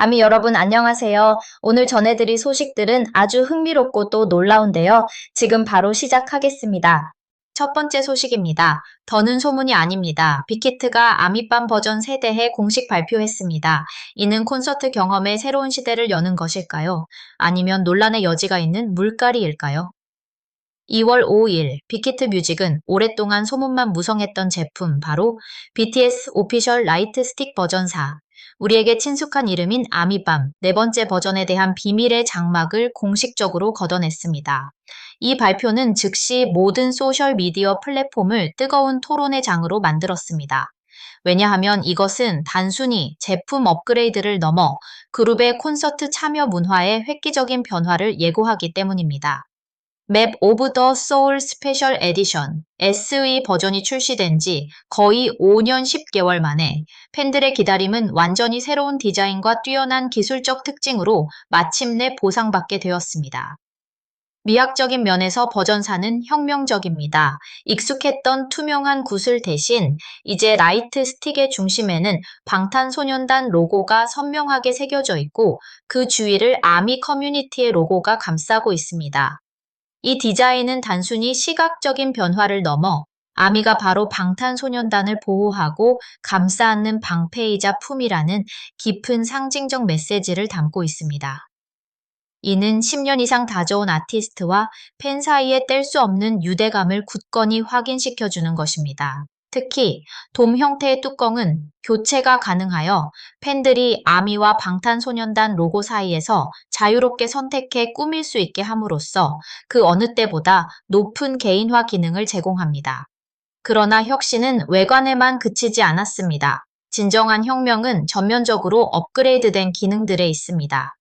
아미 여러분 안녕하세요. 오늘 전해드릴 소식들은 아주 흥미롭고 또 놀라운데요. 지금 바로 시작하겠습니다. 첫 번째 소식입니다. 더는 소문이 아닙니다. 빅히트가 아미밤 버전 세대에 공식 발표했습니다. 이는 콘서트 경험의 새로운 시대를 여는 것일까요? 아니면 논란의 여지가 있는 물갈이일까요? 2월 5일 빅히트 뮤직은 오랫동안 소문만 무성했던 제품 바로 BTS 오피셜 라이트 스틱 버전 4. 우리에게 친숙한 이름인 아미밤 네 번째 버전에 대한 비밀의 장막을 공식적으로 걷어냈습니다. 이 발표는 즉시 모든 소셜미디어 플랫폼을 뜨거운 토론의 장으로 만들었습니다. 왜냐하면 이것은 단순히 제품 업그레이드를 넘어 그룹의 콘서트 참여 문화의 획기적인 변화를 예고하기 때문입니다. 맵 오브 더 소울 스페셜 에디션 SE 버전이 출시된 지 거의 5년 10개월 만에 팬들의 기다림은 완전히 새로운 디자인과 뛰어난 기술적 특징으로 마침내 보상받게 되었습니다. 미학적인 면에서 버전 4는 혁명적입니다. 익숙했던 투명한 구슬 대신 이제 라이트 스틱의 중심에는 방탄소년단 로고가 선명하게 새겨져 있고 그 주위를 아미 커뮤니티의 로고가 감싸고 있습니다. 이 디자인은 단순히 시각적인 변화를 넘어 아미가 바로 방탄소년단을 보호하고 감싸 안는 방패이자 품이라는 깊은 상징적 메시지를 담고 있습니다. 이는 10년 이상 다져온 아티스트와 팬 사이에 뗄 수 없는 유대감을 굳건히 확인시켜주는 것입니다. 특히 돔 형태의 뚜껑은 교체가 가능하여 팬들이 아미와 방탄소년단 로고 사이에서 자유롭게 선택해 꾸밀 수 있게 함으로써 그 어느 때보다 높은 개인화 기능을 제공합니다. 그러나 혁신은 외관에만 그치지 않았습니다. 진정한 혁명은 전면적으로 업그레이드된 기능들에 있습니다.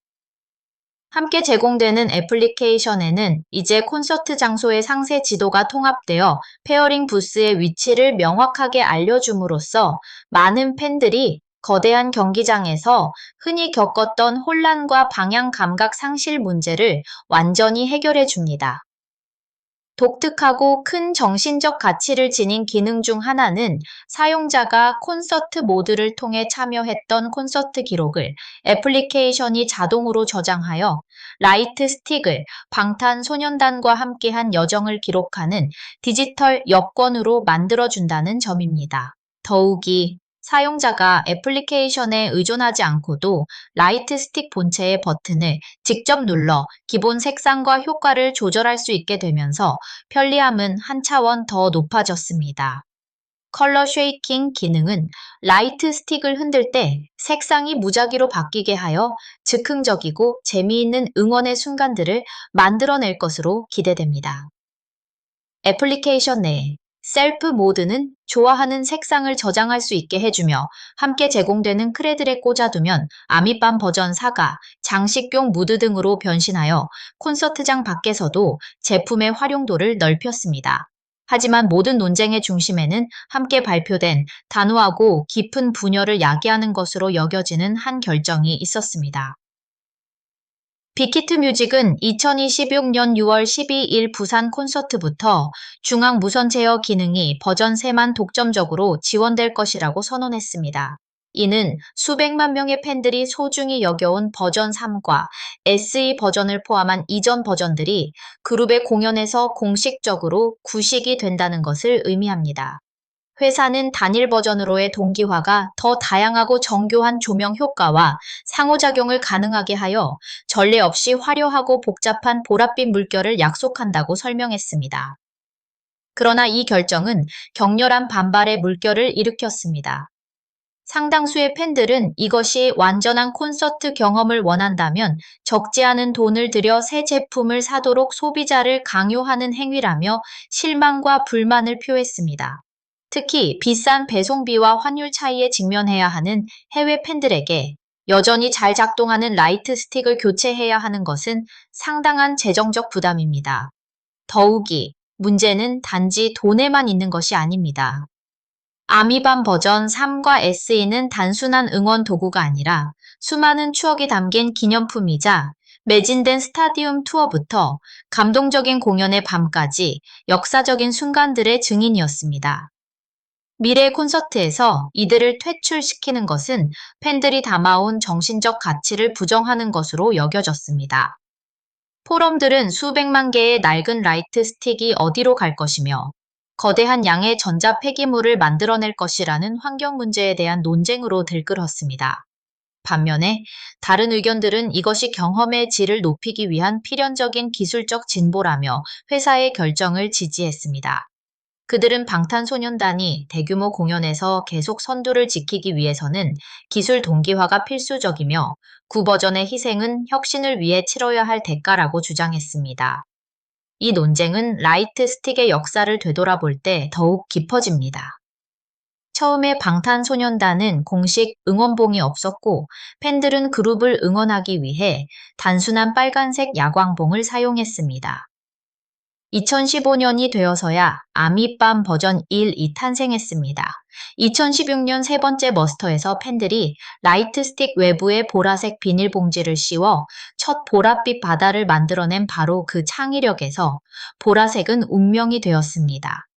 함께 제공되는 애플리케이션에는 이제 콘서트 장소의 상세 지도가 통합되어 페어링 부스의 위치를 명확하게 알려줌으로써 많은 팬들이 거대한 경기장에서 흔히 겪었던 혼란과 방향 감각 상실 문제를 완전히 해결해 줍니다. 독특하고 큰 정신적 가치를 지닌 기능 중 하나는 사용자가 콘서트 모드를 통해 참여했던 콘서트 기록을 애플리케이션이 자동으로 저장하여 라이트 스틱을 방탄소년단과 함께한 여정을 기록하는 디지털 여권으로 만들어준다는 점입니다. 더욱이 사용자가 애플리케이션에 의존하지 않고도 라이트 스틱 본체의 버튼을 직접 눌러 기본 색상과 효과를 조절할 수 있게 되면서 편리함은 한 차원 더 높아졌습니다. 컬러 쉐이킹 기능은 라이트 스틱을 흔들 때 색상이 무작위로 바뀌게 하여 즉흥적이고 재미있는 응원의 순간들을 만들어낼 것으로 기대됩니다. 애플리케이션 내 셀프 모드는 좋아하는 색상을 저장할 수 있게 해주며 함께 제공되는 크레들에 꽂아두면 아미밤 버전 4가 장식용 무드 등으로 변신하여 콘서트장 밖에서도 제품의 활용도를 넓혔습니다. 하지만 모든 논쟁의 중심에는 함께 발표된 단호하고 깊은 분열을 야기하는 것으로 여겨지는 한 결정이 있었습니다. 빅히트 뮤직은 2026년 6월 12일 부산 콘서트부터 중앙 무선 제어 기능이 버전 3만 독점적으로 지원될 것이라고 선언했습니다. 이는 수백만 명의 팬들이 소중히 여겨온 버전 3과 SE 버전을 포함한 이전 버전들이 그룹의 공연에서 공식적으로 구식이 된다는 것을 의미합니다. 회사는 단일 버전으로의 동기화가 더 다양하고 정교한 조명 효과와 상호작용을 가능하게 하여 전례 없이 화려하고 복잡한 보랏빛 물결을 약속한다고 설명했습니다. 그러나 이 결정은 격렬한 반발의 물결을 일으켰습니다. 상당수의 팬들은 이것이 완전한 콘서트 경험을 원한다면 적지 않은 돈을 들여 새 제품을 사도록 소비자를 강요하는 행위라며 실망과 불만을 표했습니다. 특히 비싼 배송비와 환율 차이에 직면해야 하는 해외 팬들에게 여전히 잘 작동하는 라이트 스틱을 교체해야 하는 것은 상당한 재정적 부담입니다. 더욱이 문제는 단지 돈에만 있는 것이 아닙니다. 아미밤 버전 3과 SE는 단순한 응원 도구가 아니라 수많은 추억이 담긴 기념품이자 매진된 스타디움 투어부터 감동적인 공연의 밤까지 역사적인 순간들의 증인이었습니다. 미래 콘서트에서 이들을 퇴출시키는 것은 팬들이 담아온 정신적 가치를 부정하는 것으로 여겨졌습니다. 포럼들은 수백만 개의 낡은 라이트 스틱이 어디로 갈 것이며 거대한 양의 전자 폐기물을 만들어낼 것이라는 환경 문제에 대한 논쟁으로 들끓었습니다. 반면에 다른 의견들은 이것이 경험의 질을 높이기 위한 필연적인 기술적 진보라며 회사의 결정을 지지했습니다. 그들은 방탄소년단이 대규모 공연에서 계속 선두를 지키기 위해서는 기술 동기화가 필수적이며 구버전의 희생은 혁신을 위해 치러야 할 대가라고 주장했습니다. 이 논쟁은 라이트 스틱의 역사를 되돌아볼 때 더욱 깊어집니다. 처음에 방탄소년단은 공식 응원봉이 없었고 팬들은 그룹을 응원하기 위해 단순한 빨간색 야광봉을 사용했습니다. 2015년이 되어서야 아미밤 버전 1이 탄생했습니다. 2016년 세 번째 머스터에서 팬들이 라이트 스틱 외부에 보라색 비닐봉지를 씌워 첫 보랏빛 바다를 만들어낸 바로 그 창의력에서 보라색은 운명이 되었습니다.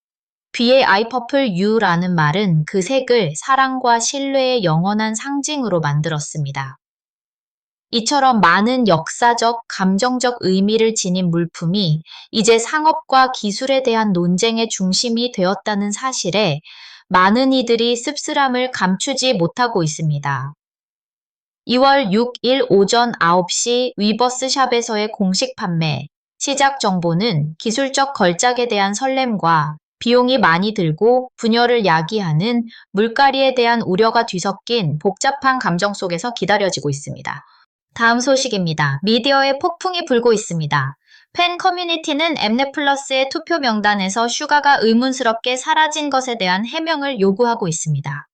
뒤에 아이퍼플 U라는 말은 그 색을 사랑과 신뢰의 영원한 상징으로 만들었습니다. 이처럼 많은 역사적, 감정적 의미를 지닌 물품이 이제 상업과 기술에 대한 논쟁의 중심이 되었다는 사실에 많은 이들이 씁쓸함을 감추지 못하고 있습니다. 2월 6일 오전 9시 위버스샵에서의 공식 판매, 시작 정보는 기술적 걸작에 대한 설렘과 비용이 많이 들고 분열을 야기하는 물갈이에 대한 우려가 뒤섞인 복잡한 감정 속에서 기다려지고 있습니다. 다음 소식입니다. 미디어에 폭풍이 불고 있습니다. 팬 커뮤니티는 엠넷플러스의 투표 명단에서 슈가가 의문스럽게 사라진 것에 대한 해명을 요구하고 있습니다.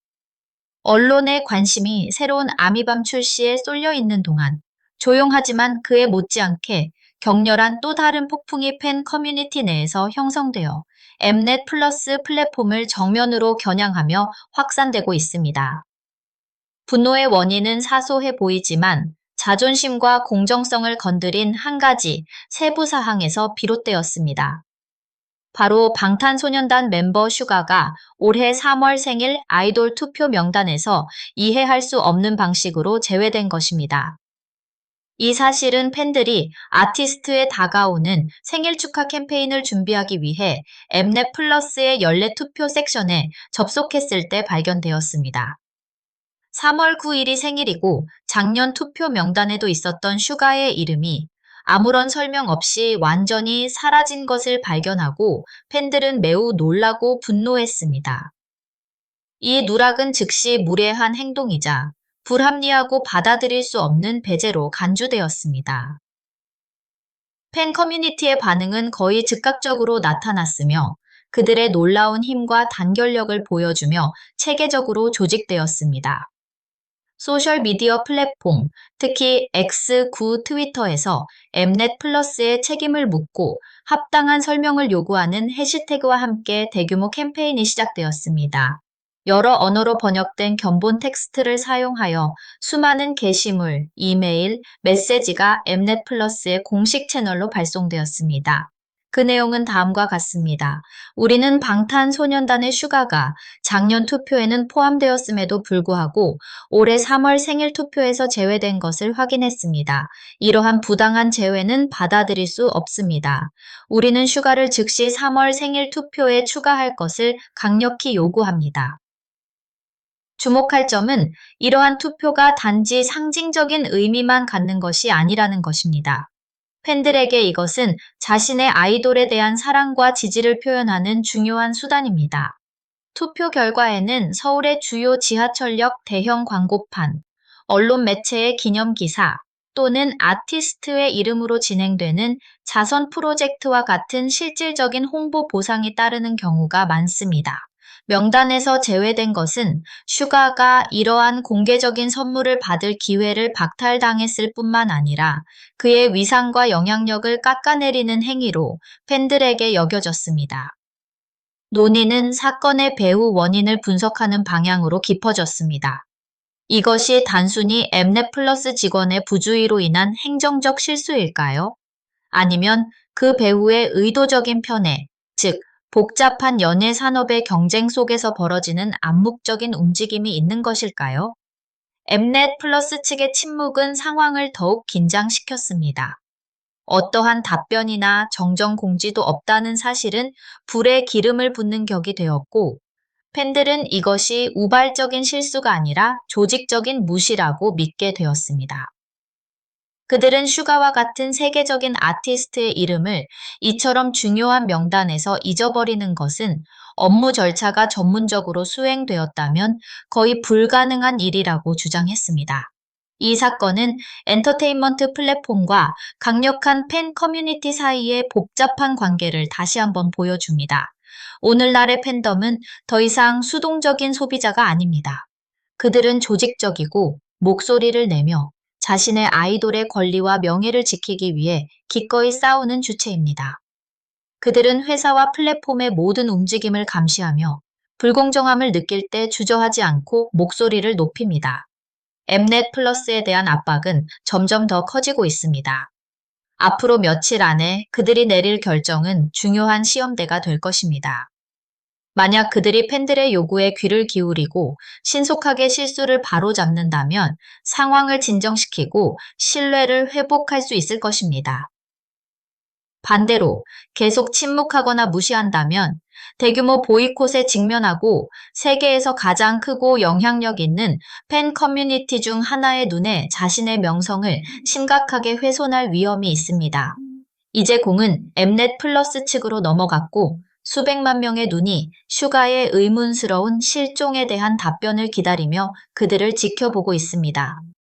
언론의 관심이 새로운 아미밤 출시에 쏠려 있는 동안 조용하지만 그에 못지않게 격렬한 또 다른 폭풍이 팬 커뮤니티 내에서 형성되어 엠넷 플러스 플랫폼을 정면으로 겨냥하며 확산되고 있습니다. 분노의 원인은 사소해 보이지만 자존심과 공정성을 건드린 한 가지 세부 사항에서 비롯되었습니다. 바로 방탄소년단 멤버 슈가가 올해 3월 생일 아이돌 투표 명단에서 이해할 수 없는 방식으로 제외된 것입니다. 이 사실은 팬들이 아티스트에 다가오는 생일 축하 캠페인을 준비하기 위해 엠넷 플러스의 연례 투표 섹션에 접속했을 때 발견되었습니다. 3월 9일이 생일이고 작년 투표 명단에도 있었던 슈가의 이름이 아무런 설명 없이 완전히 사라진 것을 발견하고 팬들은 매우 놀라고 분노했습니다. 이 누락은 즉시 무례한 행동이자 불합리하고 받아들일 수 없는 배제로 간주되었습니다. 팬 커뮤니티의 반응은 거의 즉각적으로 나타났으며 그들의 놀라운 힘과 단결력을 보여주며 체계적으로 조직되었습니다. 소셜미디어 플랫폼, 특히 X9 트위터에서 엠넷 플러스의 책임을 묻고 합당한 설명을 요구하는 해시태그와 함께 대규모 캠페인이 시작되었습니다. 여러 언어로 번역된 견본 텍스트를 사용하여 수많은 게시물, 이메일, 메시지가 엠넷 플러스의 공식 채널로 발송되었습니다. 그 내용은 다음과 같습니다. 우리는 방탄소년단의 슈가가 작년 투표에는 포함되었음에도 불구하고 올해 3월 생일 투표에서 제외된 것을 확인했습니다. 이러한 부당한 제외는 받아들일 수 없습니다. 우리는 슈가를 즉시 3월 생일 투표에 추가할 것을 강력히 요구합니다. 주목할 점은 이러한 투표가 단지 상징적인 의미만 갖는 것이 아니라는 것입니다. 팬들에게 이것은 자신의 아이돌에 대한 사랑과 지지를 표현하는 중요한 수단입니다. 투표 결과에는 서울의 주요 지하철역 대형 광고판, 언론 매체의 기념기사 또는 아티스트의 이름으로 진행되는 자선 프로젝트와 같은 실질적인 홍보 보상이 따르는 경우가 많습니다. 명단에서 제외된 것은 슈가가 이러한 공개적인 선물을 받을 기회를 박탈당했을 뿐만 아니라 그의 위상과 영향력을 깎아내리는 행위로 팬들에게 여겨졌습니다. 논의는 사건의 배후 원인을 분석하는 방향으로 깊어졌습니다. 이것이 단순히 엠넷 플러스 직원의 부주의로 인한 행정적 실수일까요? 아니면 그 배후의 의도적인 편애, 즉 복잡한 연예 산업의 경쟁 속에서 벌어지는 암묵적인 움직임이 있는 것일까요? 엠넷 플러스 측의 침묵은 상황을 더욱 긴장시켰습니다. 어떠한 답변이나 정정 공지도 없다는 사실은 불에 기름을 붓는 격이 되었고, 팬들은 이것이 우발적인 실수가 아니라 조직적인 무시라고 믿게 되었습니다. 그들은 슈가와 같은 세계적인 아티스트의 이름을 이처럼 중요한 명단에서 잊어버리는 것은 업무 절차가 전문적으로 수행되었다면 거의 불가능한 일이라고 주장했습니다. 이 사건은 엔터테인먼트 플랫폼과 강력한 팬 커뮤니티 사이의 복잡한 관계를 다시 한번 보여줍니다. 오늘날의 팬덤은 더 이상 수동적인 소비자가 아닙니다. 그들은 조직적이고 목소리를 내며 자신의 아이돌의 권리와 명예를 지키기 위해 기꺼이 싸우는 주체입니다. 그들은 회사와 플랫폼의 모든 움직임을 감시하며 불공정함을 느낄 때 주저하지 않고 목소리를 높입니다. 엠넷 플러스에 대한 압박은 점점 더 커지고 있습니다. 앞으로 며칠 안에 그들이 내릴 결정은 중요한 시험대가 될 것입니다. 만약 그들이 팬들의 요구에 귀를 기울이고 신속하게 실수를 바로잡는다면 상황을 진정시키고 신뢰를 회복할 수 있을 것입니다. 반대로 계속 침묵하거나 무시한다면 대규모 보이콧에 직면하고 세계에서 가장 크고 영향력 있는 팬 커뮤니티 중 하나의 눈에 자신의 명성을 심각하게 훼손할 위험이 있습니다. 이제 공은 엠넷 플러스 측으로 넘어갔고 수백만 명의 눈이 슈가의 의문스러운 실종에 대한 답변을 기다리며 그들을 지켜보고 있습니다.